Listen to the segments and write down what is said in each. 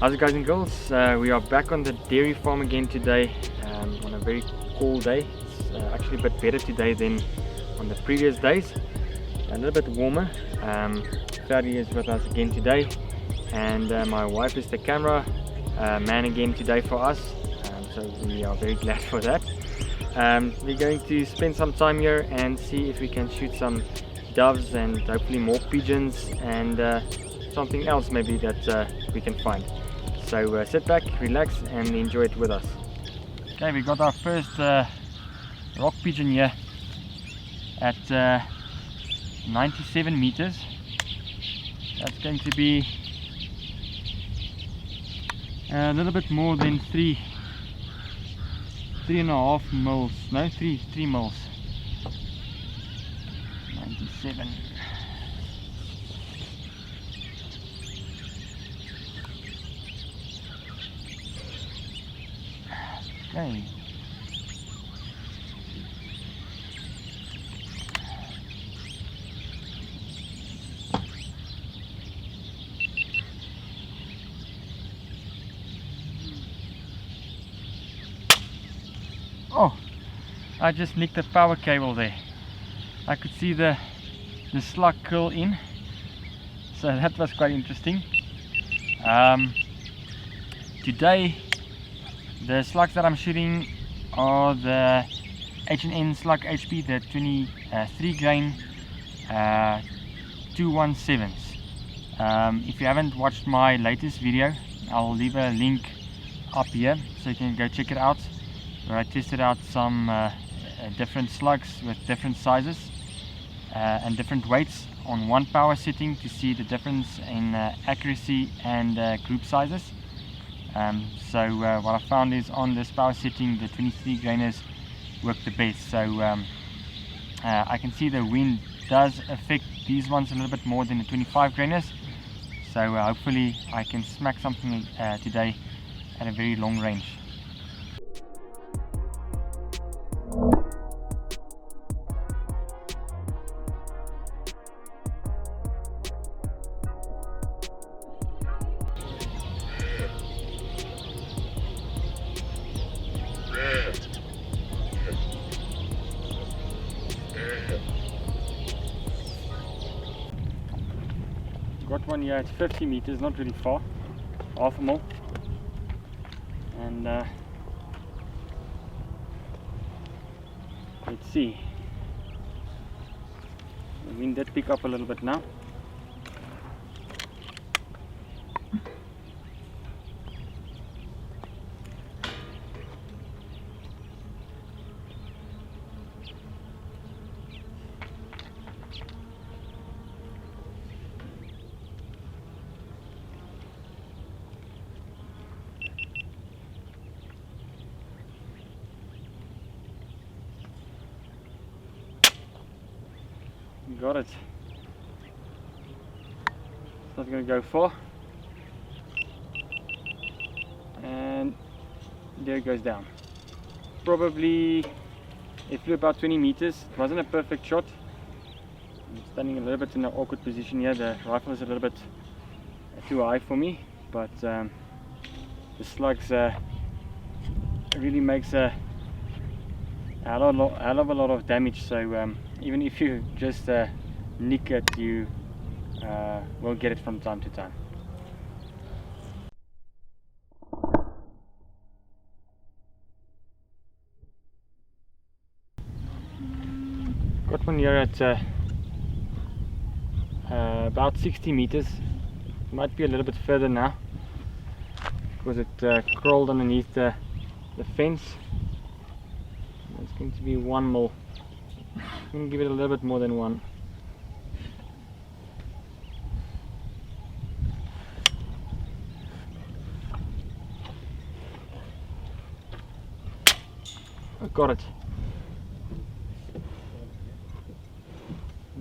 How's it guys and girls? We are back on the dairy farm again today on a very cool day. It's actually a bit better today than on the previous days. A little bit warmer. Fatty is with us again today, and my wife is the camera man again today for us, so we are very glad for that. We're going to spend some time here and see if we can shoot some doves and hopefully more pigeons and something else maybe that we can find. So sit back, relax and enjoy it with us. Okay, we got our first rock pigeon here at 97 meters. That's going to be a little bit more than 3.5 mils. No, 3 mils. 97. Okay. Oh, I just nicked the power cable there. I could see the slug curl in, so that was quite interesting. Today the slugs that I'm shooting are the H&N Slug HP, the 23 grain 217s. If you haven't watched my latest video, I'll leave a link up here so you can go check it out, where I tested out some different slugs with different sizes and different weights on one power setting to see the difference in accuracy and group sizes. So what I found is on this power setting the 23 grainers work the best. So I can see the wind does affect these ones a little bit more than the 25 grainers. So hopefully I can smack something today at a very long range. Got one here at 50 meters, not really far, half a mil, and let's see, the wind did pick up a little bit now. Got it. It's not going to go far, and there it goes down. Probably it flew about 20 meters. It wasn't a perfect shot. I'm standing a little bit in an awkward position here. The rifle is a little bit too high for me, but the slugs really makes a hell of a lot of damage. So even if you just nick it, you will get it from time to time. Got one here at about 60 meters. Might be a little bit further now because it crawled underneath the fence. It's going to be 1 mil. I'm going to give it a little bit more than 1. I got it.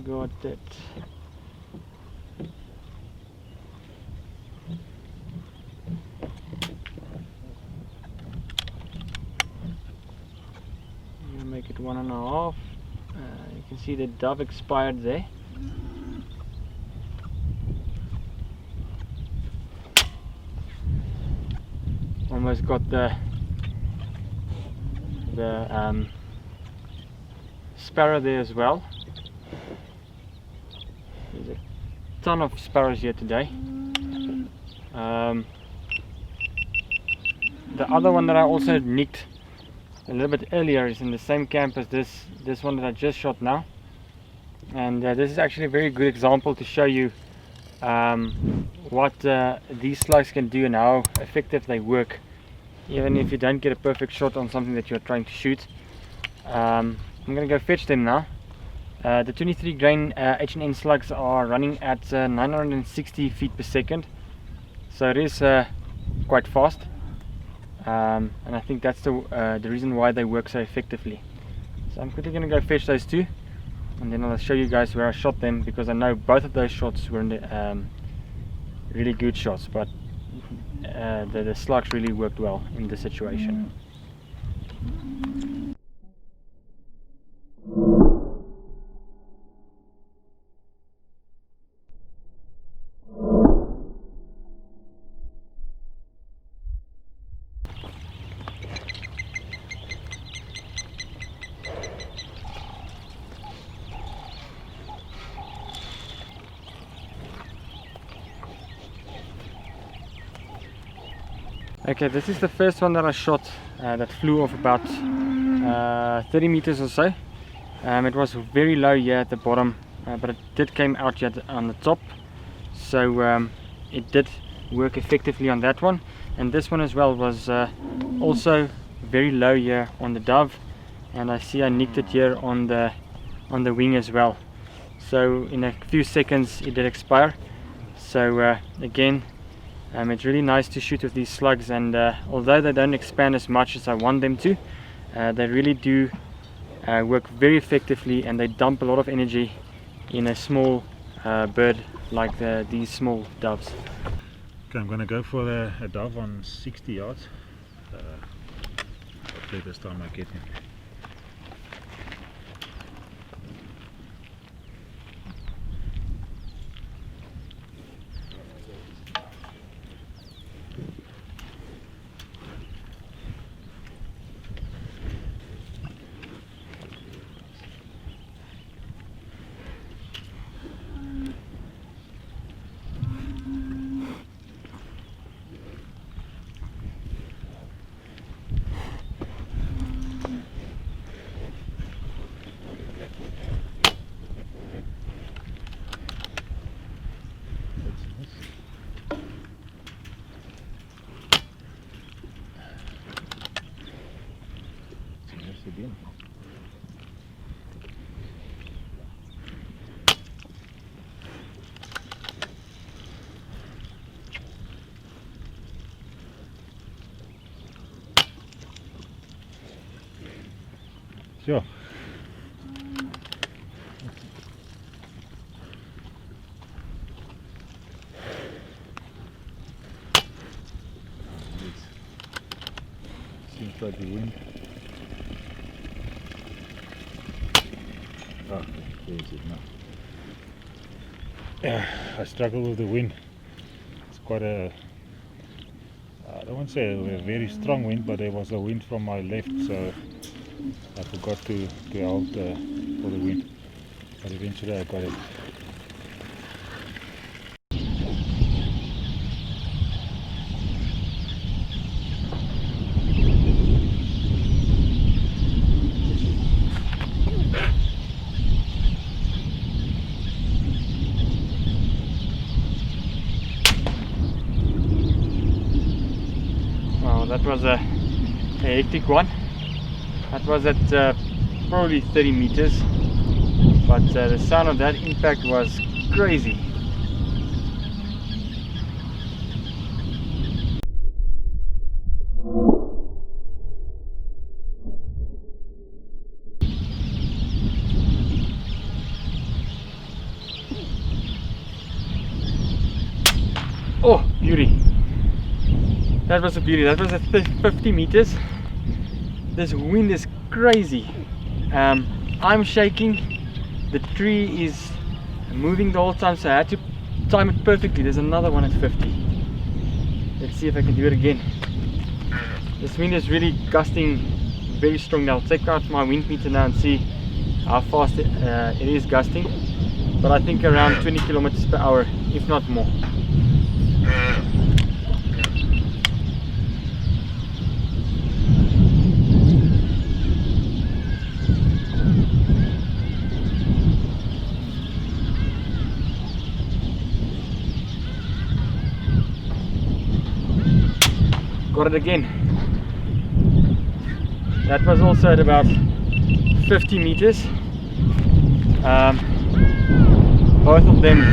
Got it. Make it 1.5. You can see the dove expired there. Almost got the sparrow there as well. There's a ton of sparrows here today. The other one that I also nicked a little bit earlier is in the same camp as this one that I just shot now, and this is actually a very good example to show you what these slugs can do and how effective they work, even if you don't get a perfect shot on something that you're trying to shoot. I'm gonna go fetch them now. The 23 grain H&N slugs are running at 960 feet per second, so it is quite fast, and I think that's the reason why they work so effectively. So I'm quickly gonna go fetch those two, and then I'll show you guys where I shot them, because I know both of those shots were in the, really good shots, but the slugs really worked well in this situation. Okay, this is the first one that I shot that flew off about 30 meters or so. It was very low here at the bottom, but it did came out here on the top, so it did work effectively on that one. And this one as well was also very low here on the dove, and I see I nicked it here on the wing as well. So in a few seconds it did expire. So again, it's really nice to shoot with these slugs, and although they don't expand as much as I want them to, they really do work very effectively, and they dump a lot of energy in a small bird like these small doves. Okay, I'm going to go for a dove on 60 yards. Hopefully this time I get him. Again. Sure. Seems like the wind. Oh, there is it now. Yeah, I struggle with the wind. It's quite a, I don't want to say a very strong wind, but there was a wind from my left, so I forgot to hold for the wind. But eventually I got it. That was a hectic one. That was at probably 30 meters, but the sound of that impact was crazy. Oh, beauty. That was a beauty. That was at 50 meters. This wind is crazy. I'm shaking. The tree is moving the whole time, so I had to time it perfectly. There's another one at 50. Let's see if I can do it again. This wind is really gusting very strong. I'll check out my wind meter now and see how fast it is gusting, but I think around 20 kilometers per hour, if not more. Got it again. That was also at about 50 meters. Both of them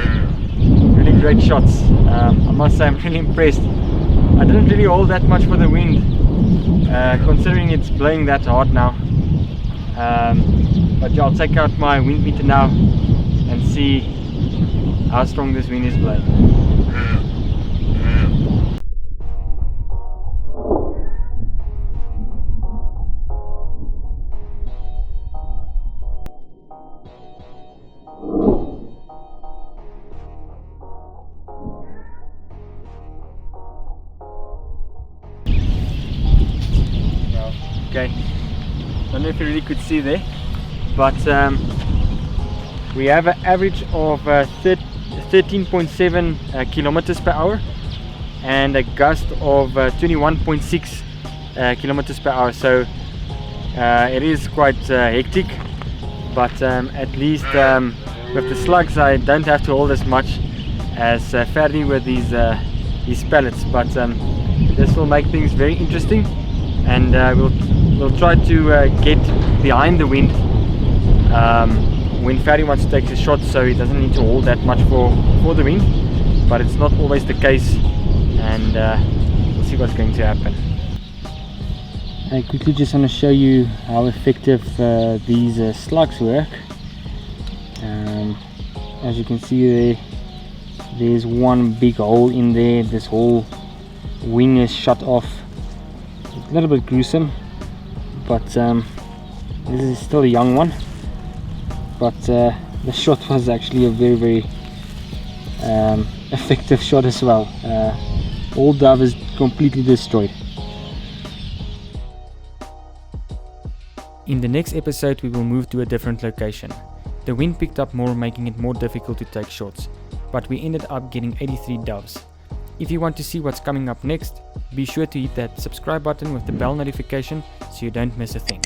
really great shots. I must say I'm really impressed. I didn't really hold that much for the wind, considering it's blowing that hard now. But yeah, I'll take out my wind meter now and see how strong this wind is blowing. Okay, don't know if you really could see there, but we have an average of 13.7 kilometers per hour and a gust of 21.6 kilometers per hour. So it is quite hectic, but at least with the slugs I don't have to hold as much as Ferdi with these pellets, but this will make things very interesting, and we'll try to get behind the wind when Ferdi wants to take a shot, so he doesn't need to hold that much for the wind, but it's not always the case, and we'll see what's going to happen. I quickly just want to show you how effective these slugs work. As you can see there's one big hole in there. This whole wing is shut off. It's a little bit gruesome, but this is still a young one, but the shot was actually a very effective shot as well. All dove is completely destroyed. In the next episode we will move to a different location. The wind picked up more, making it more difficult to take shots, but we ended up getting 83 doves. If you want to see what's coming up next, be sure to hit that subscribe button with the bell notification so you don't miss a thing.